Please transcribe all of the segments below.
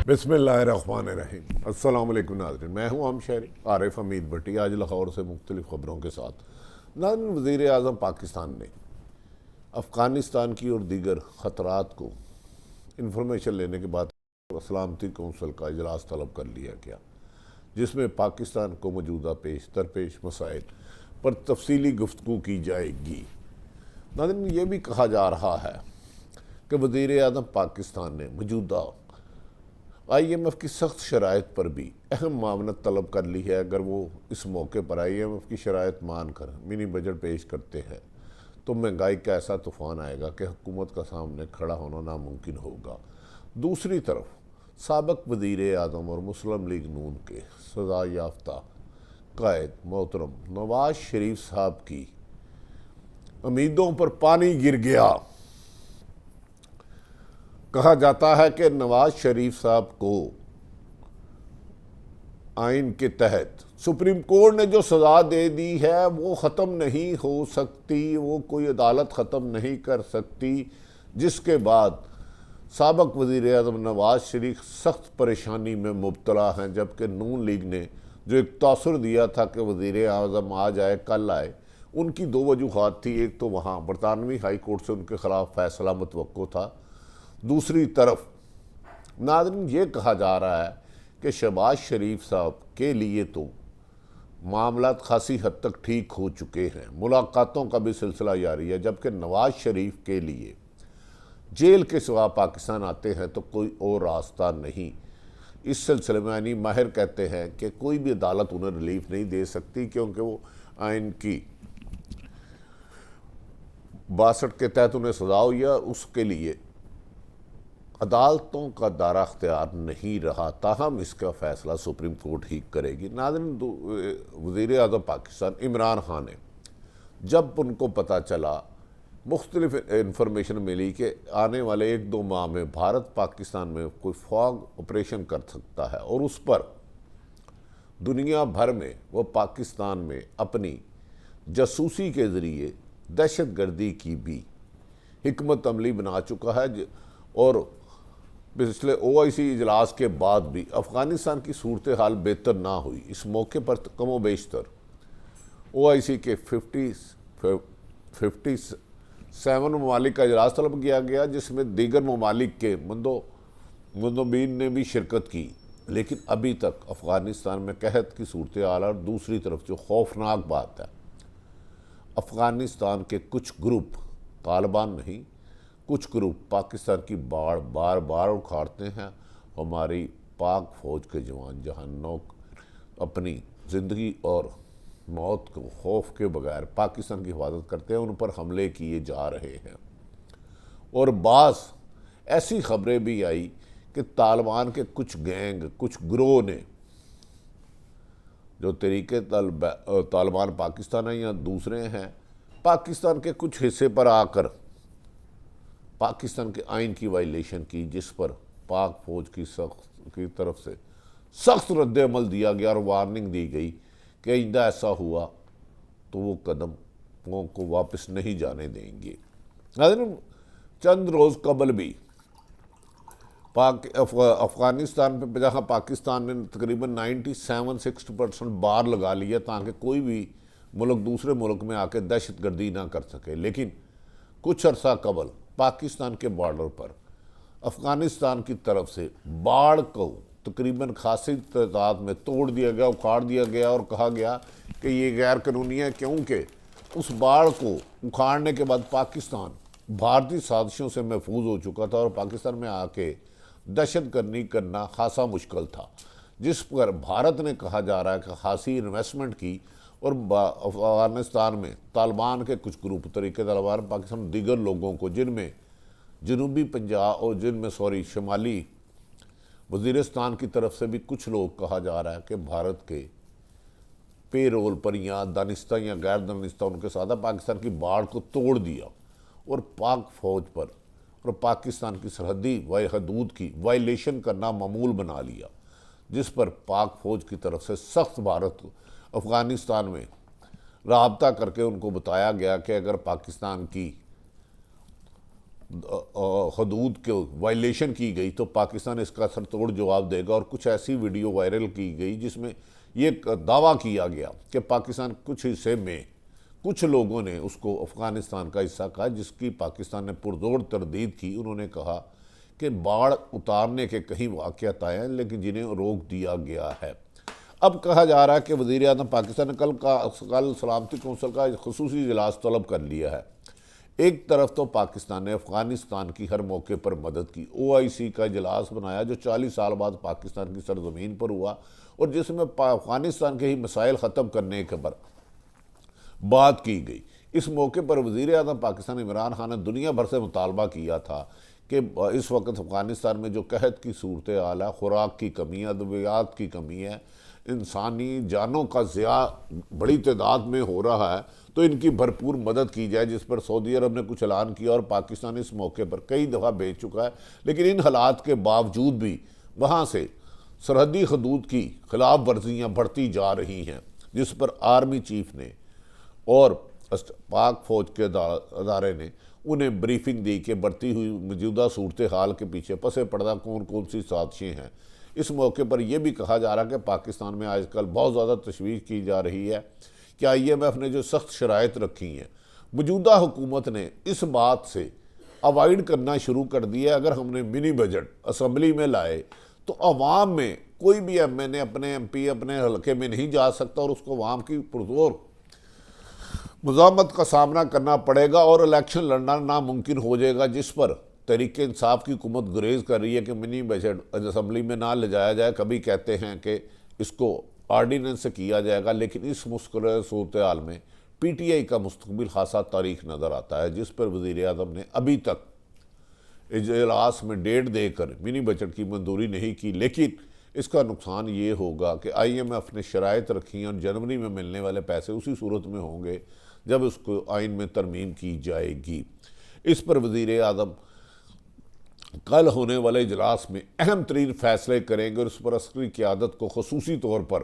बिस्मिल्लाहिर्रहमानिर्रहीम। अस्सलाम वालेकुम नाज़रीन, मैं हूँ आम शहरी आरिफ हमीद भट्टी। आज लाहौर से मुख्तलिफ ख़बरों के साथ नाज़रीन, वज़ीर आज़म पाकिस्तान ने अफ़गानिस्तान की और दीगर ख़तरात को इंफॉर्मेशन लेने के बाद सलामती कौंसिल का इजलास तलब कर लिया गया, जिसमें पाकिस्तान को मौजूदा पेश दरपेश मसाइल पर तफसीली गुफ्तगू की जाएगी। नाज़रीन, ये भी कहा जा रहा है कि वज़ीर आज़म पाकिस्तान ने मौजूदा IMF की सख्त शराइत पर भी अहम मामनत तलब कर ली है। अगर वो इस मौके पर IMF की शराइत मान कर मिनी बजट पेश करते हैं तो महंगाई का ऐसा तूफ़ान आएगा कि हुकूमत का सामने खड़ा होना नामुमकिन होगा। दूसरी तरफ साबिक वज़ीर आज़म और मुस्लिम लीग नून के सज़ा याफ्ता कायद मोहतरम नवाज शरीफ साहब की उम्मीदों पर पानी गिर गया। कहा जाता है कि नवाज शरीफ साहब को आइन के तहत सुप्रीम कोर्ट ने जो सज़ा दे दी है वो ख़त्म नहीं हो सकती, वो कोई अदालत ख़त्म नहीं कर सकती, जिसके बाद साबिक वज़ीर आज़म नवाज शरीफ सख्त परेशानी में मुब्तला हैं। जबकि नून लीग ने जो एक तासुर दिया था कि वज़ीर आज़म आज आए कल आए, उनकी दो वजूहात थी। एक तो वहाँ बरतानवी हाई कोर्ट से उनके ख़िलाफ़ फैसला मुतवक्को था, दूसरी तरफ नाज़रीन ये कहा जा रहा है कि शहबाज शरीफ साहब के लिए तो मामला खासी हद तक ठीक हो चुके हैं, मुलाकातों का भी सिलसिला जारी है। जबकि नवाज शरीफ के लिए जेल के सिवा पाकिस्तान आते हैं तो कोई और रास्ता नहीं। इस सिलसिले में यानी माहिर कहते हैं कि कोई भी अदालत उन्हें रिलीफ नहीं दे सकती, क्योंकि वो आइन की 62 के तहत उन्हें सजा हुई है, उसके लिए अदालतों का दायरा अख्तियार नहीं रहा। ताहम इसका फ़ैसला सुप्रीम कोर्ट ही करेगी। नाज़रीन, वज़ीर आज़म पाकिस्तान इमरान खान ने जब उनको पता चला, मुख्तलिफ इंफॉर्मेशन मिली कि आने वाले 1-2 माह में भारत पाकिस्तान में कोई फॉग ऑपरेशन कर सकता है और उस पर दुनिया भर में वो पाकिस्तान में अपनी जासूसी के ज़रिए दहशत गर्दी की भी हिकमत अमली बना चुका है। और पिछले OIC इजलास के बाद भी अफ़गानिस्तान की सूरत हाल बेहतर ना हुई। इस मौके पर कमो बेशतर OIC के 57 ममालिक का इजलास तलब किया गया, जिसमें दीगर ममालिक के मुंदोबीन ने भी शिरकत की। लेकिन अभी तक अफ़गानिस्तान में कहत की सूरत हाल, और दूसरी तरफ जो खौफनाक बात है, अफ़गानिस्तान के कुछ ग्रुप, तालिबान नहीं, कुछ ग्रुप पाकिस्तान की बाढ़ बार बार उखाड़ते हैं। हमारी पाक फ़ौज के जवान जहाँ नौक अपनी ज़िंदगी और मौत को खौफ के बगैर पाकिस्तान की हिफाजत करते हैं, उन पर हमले किए जा रहे हैं। और बाज़ ऐसी ख़बरें भी आई कि तालिबान के कुछ गैंग, कुछ ग्रोह ने, जो तरीके तालिबान पाकिस्तान है या दूसरे हैं, पाकिस्तान के कुछ हिस्से पर आकर पाकिस्तान के आइन की वायलेशन की, जिस पर पाक फ़ौज की तरफ से सख्त रद्द अमल दिया गया और वार्निंग दी गई कि आइंदा ऐसा हुआ तो वो कदमों को वापस नहीं जाने देंगे। चंद रोज़ कबल भी अफ़गानिस्तान पर जहाँ पाकिस्तान ने तकरीबन 97-60% बार लगा लिया ताकि कोई भी मुल्क दूसरे मुल्क में आके दहशत गर्दी ना कर सके, लेकिन कुछ अर्सा कबल पाकिस्तान के बॉर्डर पर अफ़गानिस्तान की तरफ से बाढ़ को तकरीबन खासी तादाद में तोड़ दिया गया, उखाड़ दिया गया और कहा गया कि ये गैर कानूनी है, क्योंकि उस बाढ़ को उखाड़ने के बाद पाकिस्तान भारतीय साजिशों से महफूज हो चुका था और पाकिस्तान में आके दहशत गर्दी करना खासा मुश्किल था, जिस पर भारत ने कहा जा रहा है कि खासी इन्वेस्टमेंट की और अफ़गानिस्तान में तालिबान के कुछ ग्रुप, तरीके तालिबान पाकिस्तान दीगर लोगों को, जिनमें जनूबी पंजाब और शुमाली वज़ीरिस्तान की तरफ से भी कुछ लोग, कहा जा रहा है कि भारत के पे रोल पर या दानिस्ता या गैर दानिस्ता उनके साथ पाकिस्तान की बाढ़ को तोड़ दिया और पाक फ़ौज पर और पाकिस्तान की सरहदी हदूद की वायलेशन करना मामूल बना लिया, जिस पर पाक फ़ौज की तरफ से सख्त भारत अफ़गानिस्तान में राबता करके उनको बताया गया कि अगर पाकिस्तान की हदूद के वायलेशन की गई तो पाकिस्तान इसका सरतोड़ जवाब देगा। और कुछ ऐसी वीडियो वायरल की गई जिसमें ये दावा किया गया कि पाकिस्तान कुछ हिस्से में कुछ लोगों ने उसको अफ़गानिस्तान का हिस्सा कहा, जिसकी पाकिस्तान ने पुरजोर तरदीद की। उन्होंने कहा कि बाढ़ उतारने के कहीं वाक़यात आए हैं लेकिन जिन्हें रोक दिया गया है। अब कहा जा रहा है कि वज़ीर आज़म पाकिस्तान ने कल सलामती कौंसिल का ख़ुसूसी इजलास तलब कर लिया है। एक तरफ तो पाकिस्तान ने अफ़गानिस्तान की हर मौके पर मदद की, OIC का इजलास बनाया जो 40 साल बाद पाकिस्तान की सरजमीन पर हुआ और जिसमें अफ़गानिस्तान के ही मसाइल ख़त्म करने के पर बात की गई। इस मौके पर वज़ीर आज़म पाकिस्तान इमरान खान ने दुनिया भर से मुतालबा किया था कि इस वक्त अफ़गानिस्तान में जो कहत की सूरत हाल है, खुराक की कमी है, अद्वियात की कमी है, इंसानी जानों का ज़िया बड़ी तादाद में हो रहा है, तो इनकी भरपूर मदद की जाए, जिस पर सऊदी अरब ने कुछ ऐलान किया और पाकिस्तान इस मौके पर कई दफ़ा भेज चुका है। लेकिन इन हालात के बावजूद भी वहाँ से सरहदी हदूद की खिलाफ वर्जियाँ बढ़ती जा रही हैं, जिस पर आर्मी चीफ ने और पाक फ़ौज के अदारे ने उन्हें ब्रीफिंग दी कि बढ़ती हुई मौजूदा सूरत हाल के पीछे पसे पर्दा कौन कौन सी साजिशें हैं। इस मौके पर यह भी कहा जा रहा है कि पाकिस्तान में आजकल बहुत ज़्यादा तशवीश की जा रही है कि IMF ने जो सख्त शराइत रखी हैं, मौजूदा हुकूमत ने इस बात से अवॉइड करना शुरू कर दिया। अगर हमने मिनी बजट असम्बली में लाए तो अवाम में कोई भी MNA अपने MP अपने हल्के में नहीं जा सकता और उसको अवाम की पुरजोर मुज़ामत का सामना करना पड़ेगा और इलेक्शन लड़ना नामुमकिन हो जाएगा, जिस पर तहरीक इंसाफ की हुकूमत गुरेज कर रही है कि मिनी बजट असम्बली में ना ले जाया जाए। कभी कहते हैं कि इसको आर्डीनेंस से किया जाएगा, लेकिन इस मुश्किल सूरत हाल में PTI का मुस्तकबिल खासा तारीख नज़र आता है, जिस पर वज़ीर आज़म ने अभी तक इजलास में डेट देकर मिनी बजट की मंजूरी नहीं की। लेकिन इसका नुकसान ये होगा कि IMF ने शराइत रखी और जनवरी में मिलने वाले पैसे उसी सूरत में होंगे जब उसको आइन में तरमीम की जाएगी। इस पर वज़ीर आज़म कल होने वाले इजलास में अहम तरीन फैसले करेंगे और इस पर अस्करी क़यादत को खसूसी तौर पर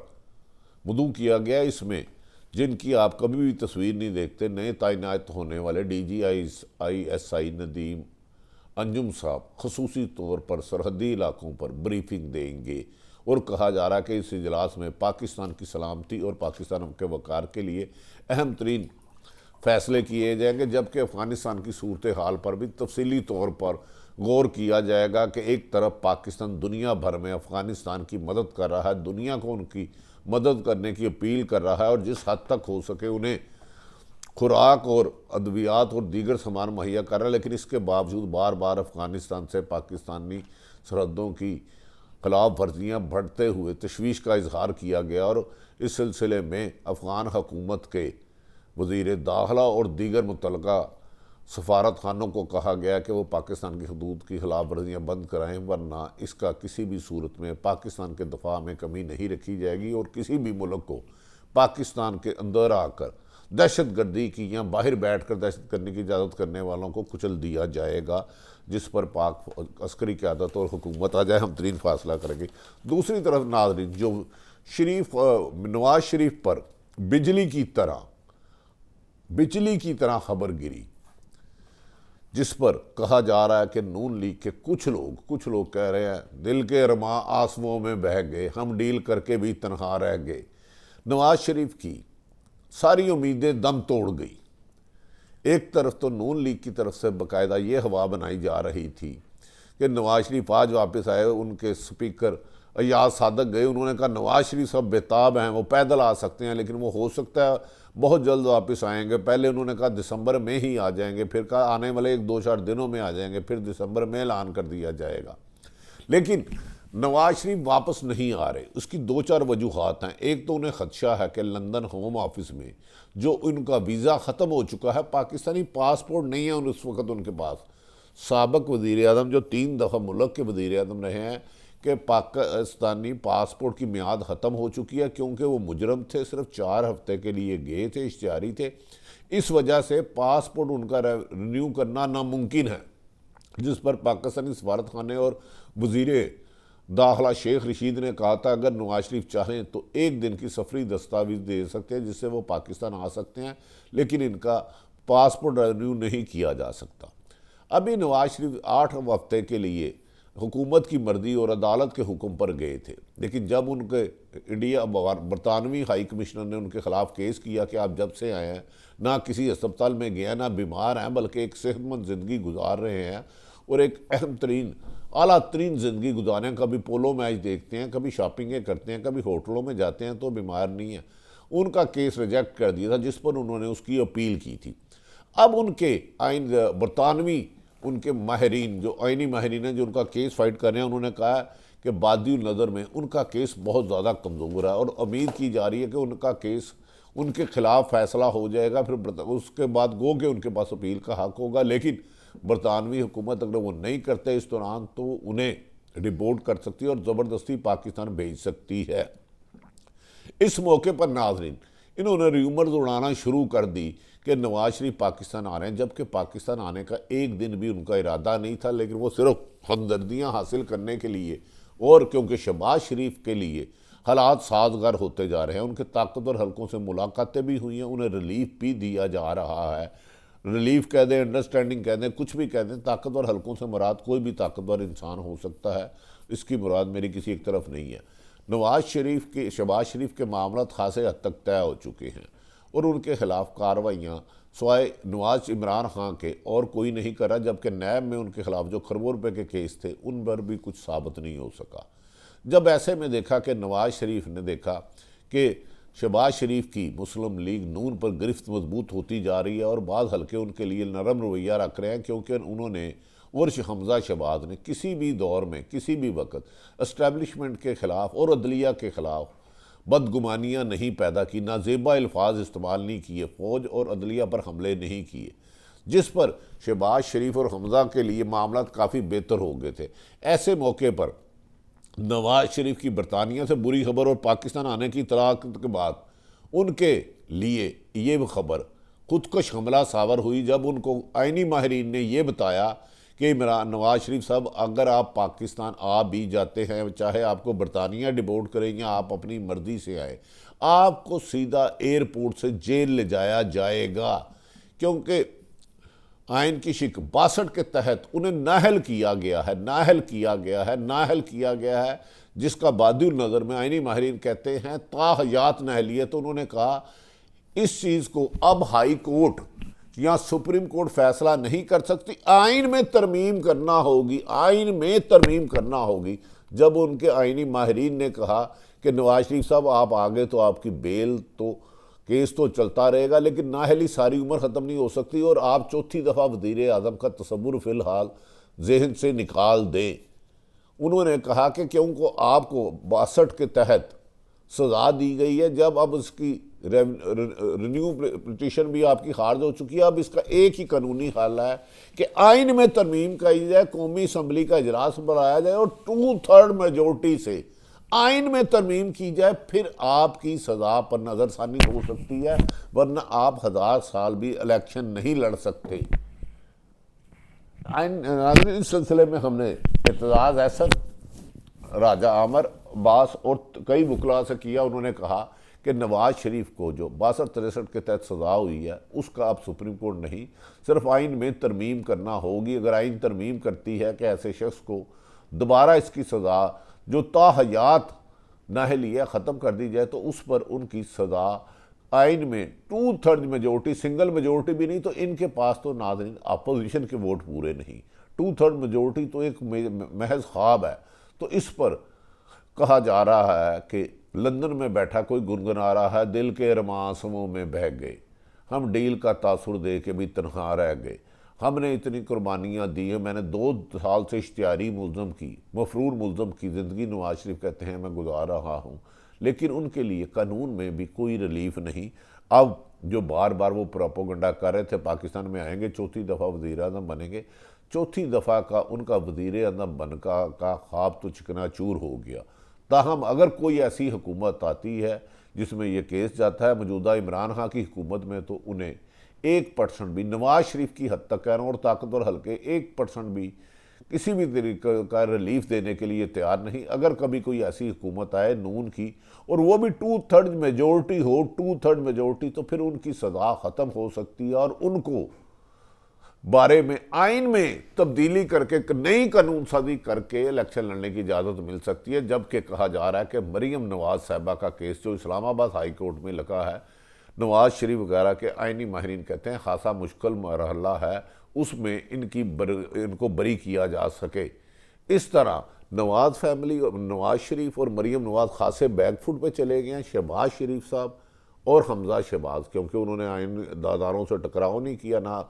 मदऊ किया गया। इसमें जिनकी आप कभी भी तस्वीर नहीं देखते, नए तैनात होने वाले DG ISI नदीम अंजुम साहब खसूसी तौर पर सरहदी इलाकों पर ब्रीफिंग देंगे और कहा जा रहा है कि इस इजलास में पाकिस्तान की सलामती और पाकिस्तान के वक़ार के लिए अहम तरीन फैसले किए जाएंगे, जबकि अफ़गानिस्तान की सूरत हाल पर भी तफसीली तौर पर गौर किया जाएगा कि एक तरफ पाकिस्तान दुनिया भर में अफ़गानिस्तान की मदद कर रहा है, दुनिया को उनकी मदद करने की अपील कर रहा है और जिस हद तक हो सके उन्हें खुराक और अद्वियात और दीगर सामान मुहैया कर रहा है, लेकिन इसके बावजूद बार बार अफ़गानिस्तान से पाकिस्तानी सरहदों की खिलाफ वर्जियाँ बढ़ते हुए तशवीश का इजहार किया गया। और इस सिलसिले में अफ़गान हुकूमत के वज़ीर दाखिला और दीगर मुतल्लिक़ा सफारत खानों को कहा गया कि वो पाकिस्तान की हदूद की खिलाफ वर्जियाँ बंद कराएँ, वरना इसका किसी भी सूरत में पाकिस्तान के दफा में कमी नहीं रखी जाएगी और किसी भी मुल्क को पाकिस्तान के अंदर आकर दहशत गर्दी की या बाहर बैठ कर दहशत करने की इजाज़त करने वालों को कुचल दिया जाएगा, जिस पर पाक अस्करी क़यादत और हुकूमत आ जाए हम तरीन फासला करेंगे। दूसरी तरफ नाज़रीन, जो नवाज शरीफ पर बिजली की तरह खबर गिरी, जिस पर कहा जा रहा है कि नून लीग के कुछ लोग कह रहे हैं दिल के अरमा आंसुओं में बह गए, हम डील करके भी तनहा रह गए। नवाज शरीफ की सारी उम्मीदें दम तोड़ गई। एक तरफ तो नून लीग की तरफ से बाकायदा ये हवा बनाई जा रही थी कि नवाज शरीफ आज वापस आए, उनके स्पीकर अयाज सादक गए, उन्होंने कहा नवाज शरीफ सब बेताब हैं, वो पैदल आ सकते हैं, लेकिन वो हो सकता है बहुत जल्द वापस आएंगे। पहले उन्होंने कहा दिसंबर में ही आ जाएंगे, फिर कहा आने वाले 1-2-4 दिनों में आ जाएंगे, फिर दिसंबर में ऐलान कर दिया जाएगा। लेकिन नवाज शरीफ वापस नहीं आ रहे। उसकी 2-4 वजूहात हैं। एक तो उन्हें खदशा है कि लंदन होम ऑफिस में जो उनका वीज़ा ख़त्म हो चुका है, पाकिस्तानी पासपोर्ट नहीं है उस वक्त उनके पास। साबिक़ वज़ीर आज़म जो 3 दफ़ा मुल्क के वज़ीर आज़म रहे हैं कि पाकिस्तानी पासपोर्ट की मियाद ख़त्म हो चुकी है, क्योंकि वो मुजरम थे, सिर्फ 4 हफ्ते के लिए गए थे, इश्तिहारी थे। इस वजह से पासपोर्ट उनका रिन्यू करना नामुमकिन है, जिस पर पाकिस्तानी सफारत खाने और वज़ीर दाखिला शेख रशीद ने कहा था अगर नवाज शरीफ चाहें तो 1 दिन की सफरी दस्तावेज़ दे सकते हैं जिससे वो पाकिस्तान आ सकते हैं, लेकिन इनका पासपोर्ट रिन्यू नहीं किया जा सकता। अभी नवाज शरीफ 8 हफ्ते के लिए हुकूमत की मर्जी और अदालत के हुक्म पर गए थे, लेकिन जब उनके इंडिया बरतानवी हाई कमिश्नर ने उनके खिलाफ केस किया कि आप जब से आए हैं ना किसी अस्पताल में गए ना बीमार हैं, बल्कि एक सेहतमंद ज़िंदगी गुजार रहे हैं और एक अहम तरीन आला तरीन ज़िंदगी गुजारें, कभी पोलो मैच देखते हैं, कभी शॉपिंगें करते हैं, कभी होटलों में जाते हैं, तो बीमार नहीं है, उनका केस रिजेक्ट कर दिया था जिस पर उन्होंने उसकी अपील की थी। अब उनके आइन बरतानवी उनके माहरीन जो आइनी माहरीन हैं जो उनका केस फाइट कर रहे हैं, उन्होंने कहा कि बादी नज़र में उनका केस बहुत ज़्यादा कमज़ोर है और उम्मीद की जा रही है कि उनका केस उनके खिलाफ फैसला हो जाएगा, फिर उसके बाद गो के उनके पास अपील का हक होगा। लेकिन बरतानवी हुकूमत अगर वो नहीं करते इस दौरान तो उन्हें डिपोर्ट कर सकती है और ज़बरदस्ती पाकिस्तान भेज सकती है। इस मौके पर नाजरीन इन्होंने र्यूमर्स उड़ाना शुरू कर दी कि नवाज शरीफ पाकिस्तान आ रहे हैं, जबकि पाकिस्तान आने का एक दिन भी उनका इरादा नहीं था, लेकिन वो सिर्फ हमदर्दियाँ हासिल करने के लिए और क्योंकि शहबाज शरीफ के लिए हालात साजगार होते जा रहे हैं, उनके ताकतवर हलकों से मुलाकातें भी हुई हैं, उन्हें रिलीफ भी दिया जा रहा है। रिलीफ कह दें, अंडरस्टैंडिंग कह दें, कुछ भी कह दें, ताकतवर हलकों से मुराद कोई भी ताकतवर इंसान हो सकता है, इसकी मुराद मेरी किसी एक तरफ नहीं है। नवाज शरीफ के शहबाज शरीफ के मामला खासे हद तक तय हो चुके हैं और उनके खिलाफ कार्रवाइयाँ सवाए नवाज इमरान खान के और कोई नहीं कर रहा, जबकि नैब में उनके खिलाफ जो खरबों रुपए के केस थे उन पर भी कुछ साबित नहीं हो सका। जब ऐसे में देखा कि नवाज शरीफ ने देखा कि शहबाज शरीफ की मुस्लिम लीग नून पर गिरफ्त मजबूत होती जा रही है और बाज़ हल्के उनके लिए नरम रवैया रख रहे हैं, क्योंकि उन्होंने उर्श हमजा शहबाज ने किसी भी दौर में किसी भी वक्त इस्टेब्लिशमेंट के ख़िलाफ़ और अदलिया के ख़िलाफ़ बदगुमानियाँ नहीं पैदा की, नाजेबा अल्फाज इस्तेमाल नहीं किए, फ़ौज और अदलिया पर हमले नहीं किए, जिस पर शहबाज शरीफ और हमजा के लिए मामला काफ़ी बेहतर हो गए थे। ऐसे मौके पर नवाज शरीफ की बरतानिया से बुरी खबर और पाकिस्तान आने की इतलात के बाद उनके लिए ये खबर खुदकश हमला सावर हुई, जब उनको आइनी माहरीन ने यह बताया कि इमरान नवाज शरीफ साहब अगर आप पाकिस्तान आ भी जाते हैं, चाहे आपको बरतानिया डिपोर्ट करें या आप अपनी मर्जी से आए, आपको सीधा एयरपोर्ट से जेल ले जाया जाएगा, क्योंकि आइन की शिक 62 के तहत उन्हें नाहल किया गया है, जिसका बादुल नज़र में आइनी माहिरीन कहते हैं ताहयात नहलियत। तो उन्होंने कहा इस चीज़ को अब हाई कोर्ट या सुप्रीम कोर्ट फैसला नहीं कर सकती, आइन में तरमीम करना होगी। जब उनके आइनी माहिरीन ने कहा कि नवाज शरीफ साहब आप आगे तो आपकी बेल तो केस तो चलता रहेगा, लेकिन नाहली सारी उम्र ख़त्म नहीं हो सकती और आप चौथी दफ़ा वज़ीर आज़म का तसव्वुर फ़िलहाल जहन से निकाल दें। उन्होंने कहा कि क्योंकि आपको 62 के तहत सज़ा दी गई है, जब अब उसकी रिन्यू पिटीशन भी आपकी खारिज हो चुकी है, अब इसका एक ही कानूनी हल है कि आइन में तरमीम की जाए, कौमी असम्बली का इजलास बुलाया जाए और 2/3 मेजोरिटी से आइन में तरमीम की जाए, फिर आपकी सज़ा पर नज़रसानी हो सकती है, वरना आप 1000 साल भी इलेक्शन नहीं लड़ सकते। इस सिलसिले में हमने एतजाज़ ऐसा राजा आमर अब्बास और कई वकला से किया। उन्होंने कहा कि नवाज शरीफ को जो 62-63 के तहत सज़ा हुई है उसका अब सुप्रीम कोर्ट नहीं, सिर्फ आइन में तरमीम करना होगी। अगर आइन तरमीम करती है कि ऐसे शख्स को दोबारा इसकी सज़ा जो ताहयात नाहली है ख़त्म कर दी जाए, तो उस पर उनकी सज़ा आइन में 2/3 मेजोरिटी, सिंगल मेजोरिटी भी नहीं, तो इनके पास तो नाज़रीन अपोजिशन के वोट पूरे नहीं, 2/3 मेजोरिटी तो एक महज ख्वाब है। तो इस पर कहा जा रहा है कि लंदन में बैठा कोई गुनगुना रहा है, दिल के अरमां में बह गए, हम डील का तासुर दे के भी तनहा रह गए, हमने इतनी कुर्बानियाँ दी हैं, मैंने 2 साल से इश्तिहारी मुल्ज़म की, मफरूर मुल्ज़म की ज़िंदगी नवाज शरीफ कहते हैं मैं गुजार रहा हूँ, लेकिन उनके लिए कानून में भी कोई रिलीफ नहीं। अब जो बार बार वो प्रोपोगंडा कर रहे थे पाकिस्तान में आएंगे, चौथी दफ़ा वज़ीर आज़म बनेंगे, चौथी दफ़ा का उनका वज़ीर आज़म बनने का ख्वाब तो चिकनाचूर हो गया। ताहम अगर कोई ऐसी हुकूमत आती है जिसमें यह केस जाता है मौजूदा इमरान खान की हुकूमत में, तो उन्हें 1% भी, नवाज शरीफ की हद तक कह रहा हूँ और ताकतवर हल्के 1% भी किसी भी तरीके का रिलीफ देने के लिए तैयार नहीं। अगर कभी कोई ऐसी हुकूमत आए नून की और वो भी 2/3 मेजोरिटी हो, 2/3 मेजोरिटी, तो फिर उनकी सज़ा ख़त्म हो सकती है और उनको बारे में आइन में तब्दीली करके नई कानून साजी करके इलेक्शन लड़ने की इजाज़त मिल सकती है। जबकि कहा जा रहा है कि मरीम नवाज साहिबा का केस जो इस्लामाबाद हाई कोर्ट में लगा है, नवाज शरीफ वगैरह के आइनी माहिरीन कहते हैं खासा मुश्किल मरहला है, उसमें इनको बरी किया जा सके। इस तरह नवाज फैमिली, नवाज शरीफ और मरीम नवाज खासे बैकफुट पे चले गए हैं। शहबाज शरीफ साहब और हमजा शहबाज, क्योंकि उन्होंने आइन दादारों से टकराव नहीं किया, ना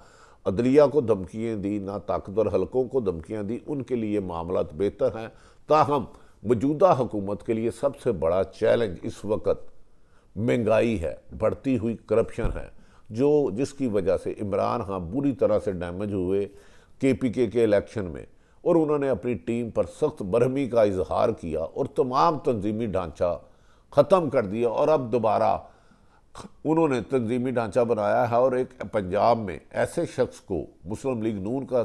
अदलिया को धमकियाँ दी, ना ताकतवर हलकों को धमकियाँ दी, उनके लिए मामला बेहतर हैं। ताहम मौजूदा हुकूमत के लिए सबसे बड़ा चैलेंज इस वक्त महंगाई है, बढ़ती हुई करप्शन है, जो जिसकी वजह से इमरान खान बुरी तरह से डैमेज हुए KPK के इलेक्शन में, और उन्होंने अपनी टीम पर सख्त बरहमी का इजहार किया और तमाम तंजीमी ढांचा ख़त्म कर दिया। और अब दोबारा उन्होंने तंजीमी ढांचा बनाया है और एक पंजाब में ऐसे शख्स को मुस्लिम लीग नून का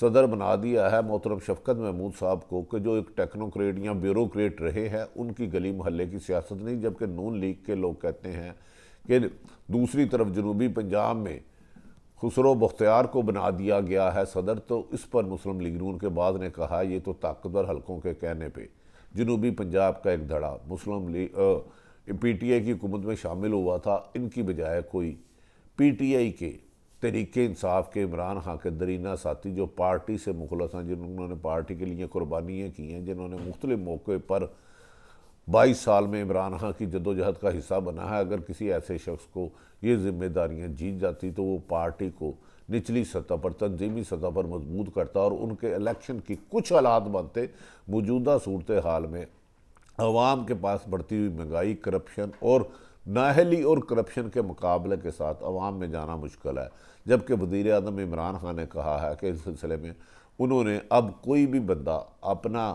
सदर बना दिया है, मोहतरम शफकत महमूद साहब को, कि जो एक टेक्नोक्रेट या ब्यूरोक्रेट रहे हैं, उनकी गली मोहल्ले की सियासत नहीं। जबकि नून लीग के लोग कहते हैं कि दूसरी तरफ जनूबी पंजाब में खुसरो बख्तियार को बना दिया गया है सदर, तो इस पर मुस्लिम लीग नून के बाद ने कहा ये तो ताकतवर हलकों के कहने पे जनूबी पंजाब का एक धड़ा मुस्लिम लीग PTI की हुकूमत में शामिल हुआ था, इनकी बजाय कोई PTI के तरीके इंसाफ के इमरान खान के दरीना साथी जो पार्टी से मुखलस हैं, जिन्होंने पार्टी के लिए कुर्बानियाँ की हैं, जिन्होंने मुख्तलिफ मौके पर 22 साल में इमरान खान की जदोजहद का हिस्सा बना है, अगर किसी ऐसे शख्स को ये जिम्मेदारियाँ जीत जाती तो वो पार्टी को निचली सतह पर, तंजीमी सतह पर मजबूत करता और उनके इलेक्शन की कुछ हालात बनते। मौजूदा सूरत हाल में अवाम के पास बढ़ती हुई महंगाई, करप्शन और नाअहली और करप्शन के मुकाबले के साथ अवाम में जाना मुश्किल है। जबकि वज़ीर आज़म इमरान खान ने कहा है कि इस सिलसिले में उन्होंने अब कोई भी बंदा अपना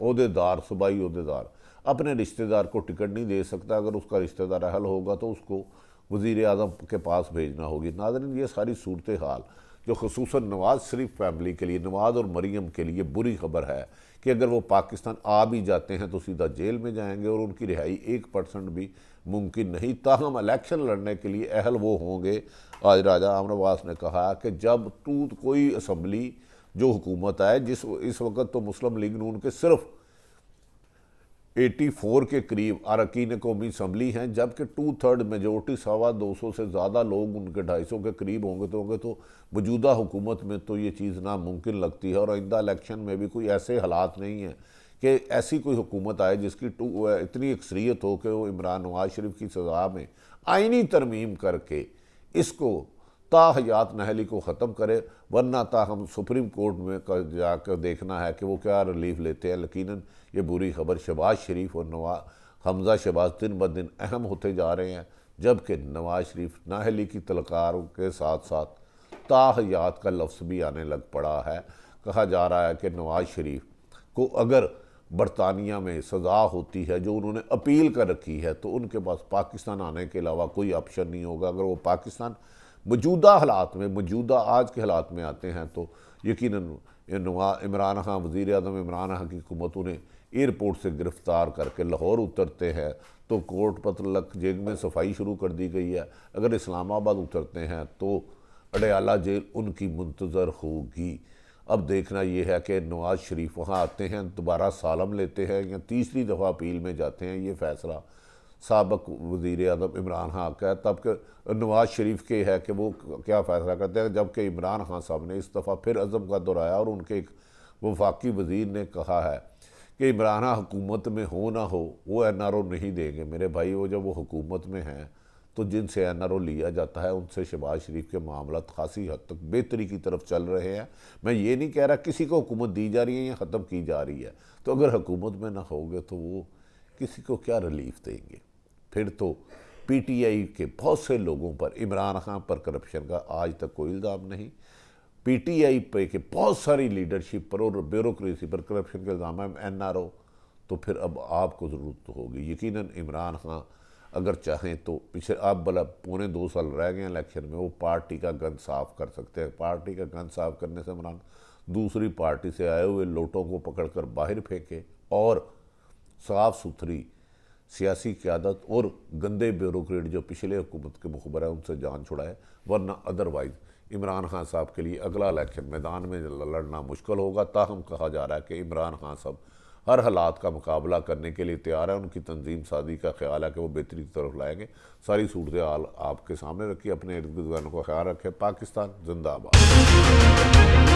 ओहदेदार, सूबाई ओहदेदार अपने रिश्तेदार को टिकट नहीं दे सकता। अगर उसका रिश्तेदार अहल होगा तो उसको वज़ीर आज़म के पास भेजना होगी। नाज़रीन, ये सारी सूरत हाल जो खुसूसन नवाज शरीफ फैमिली के लिए, नवाज और मरीम के लिए बुरी खबर है कि अगर वो पाकिस्तान आ भी जाते हैं तो सीधा जेल में जाएंगे और उनकी रिहाई 1% भी मुमकिन नहीं। ताहम इलेक्शन लड़ने के लिए अहल वो होंगे। आज राजा अमर अब्बास ने कहा कि जब कोई असम्बली जो हुकूमत आए, जिस इस वक्त तो मुस्लिम लीग नून के सिर्फ 84 के करीब अरकान कौमी असम्बली हैं, जबकि 2/3 मेजोरिटी 225 से ज़्यादा लोग उनके 250 के करीब होंगे तो मौजूदा हुकूमत में तो ये चीज़ नामुमकिन लगती है। और आइंदा इलेक्शन में भी कोई ऐसे हालात नहीं हैं कि ऐसी कोई हुकूमत आए जिसकी इतनी अक्सरियत हो कि वो इमरान नवाज शरीफ की सज़ा में आइनी तरमीम करके इसको ताहयात नहली को ख़त्म करे। वरना हम सुप्रीम कोर्ट में जाकर देखना है कि वो क्या रिलीफ लेते हैं। यकीनन ये बुरी खबर शहबाज शरीफ और हमजा शहबाज दिन ब दिन अहम होते जा रहे हैं, जबकि नवाज शरीफ नाअहली की तलकार के साथ साथ ताहयात का लफ्ज़ भी आने लग पड़ा है। कहा जा रहा है कि नवाज शरीफ को अगर बरतानिया में सज़ा होती है जो उन्होंने अपील कर रखी है, तो उनके पास पाकिस्तान आने के अलावा कोई ऑप्शन नहीं होगा। अगर वो पाकिस्तान मौजूदा हालात में, मौजूदा आज के हालात में आते हैं तो यकीनन इमरान खान, वज़ीर आज़म इमरान खान की हुकूमत उन्हें एयरपोर्ट से गिरफ़्तार करके लाहौर उतरते हैं तो कोर्ट पत्रलक जेल में सफाई शुरू कर दी गई है। अगर इस्लामाबाद उतरते हैं तो अडयाला जेल उनकी मुंतज़र होगी। अब देखना यह है कि नवाज शरीफ वहाँ आते हैं, दोबारा सालम लेते हैं या तीसरी दफ़ा अपील में जाते हैं। ये फ़ैसला साबक वज़ीर आज़म इमरान खान का है, तब के नवाज शरीफ के है कि वो क्या फ़ैसला करते हैं। जबकि इमरान खान साहब ने इस दफ़ा फिर अज़म का दोहराया और उनके एक वफाकी वज़ीर ने कहा है कि इमरान खान हुकूमत में हो ना हो वो NRO नहीं देंगे। मेरे भाई, वो जब वो हुकूमत में हैं तो जिनसे NRO लिया जाता है उनसे शहबाज शरीफ के मामला खासी हद तक बेहतरी की तरफ चल रहे हैं। मैं ये नहीं कह रहा किसी को हुकूमत दी जा रही है या ख़त्म की जा रही है, तो अगर हुकूमत में ना होगे तो वो किसी को क्या रिलीफ देंगे। फिर तो PTI के बहुत से लोगों पर, इमरान खान पर करप्शन का आज तक कोई इल्ज़ाम नहीं, PTI पे के बहुत सारी लीडरशिप पर और ब्यूरोक्रेसी पर करप्शन के इल्ज़ाम है, NRO। तो फिर अब आपको ज़रूरत होगी यकीनन इमरान खान अगर चाहें तो पिछले अब भला 1.25 साल रह गए इलेक्शन में, वो पार्टी का गंद साफ़ कर सकते हैं। पार्टी का गंद साफ़ करने से इमरान दूसरी पार्टी से आए हुए लोटों को पकड़कर बाहर फेंके और साफ़ सुथरी सियासी क़यादत और गंदे ब्यूरोक्रेट जो पिछले हुकूमत के मुखबर है उनसे जान छुड़ाए। वरना अदरवाइज़ इमरान खान साहब के लिए अगला इलेक्शन मैदान में लड़ना मुश्किल होगा। ताहम कहा जा रहा है कि इमरान खान साहब हर हालात का मुकाबला करने के लिए तैयार है। उनकी तंजीम साजी का ख्याल है कि वो बेहतरी की तरफ लाएंगे। सारी सूरत हाल आपके सामने रखी, अपने इर्द गिर्द वालों का ख्याल रखें। पाकिस्तान जिंदाबाद।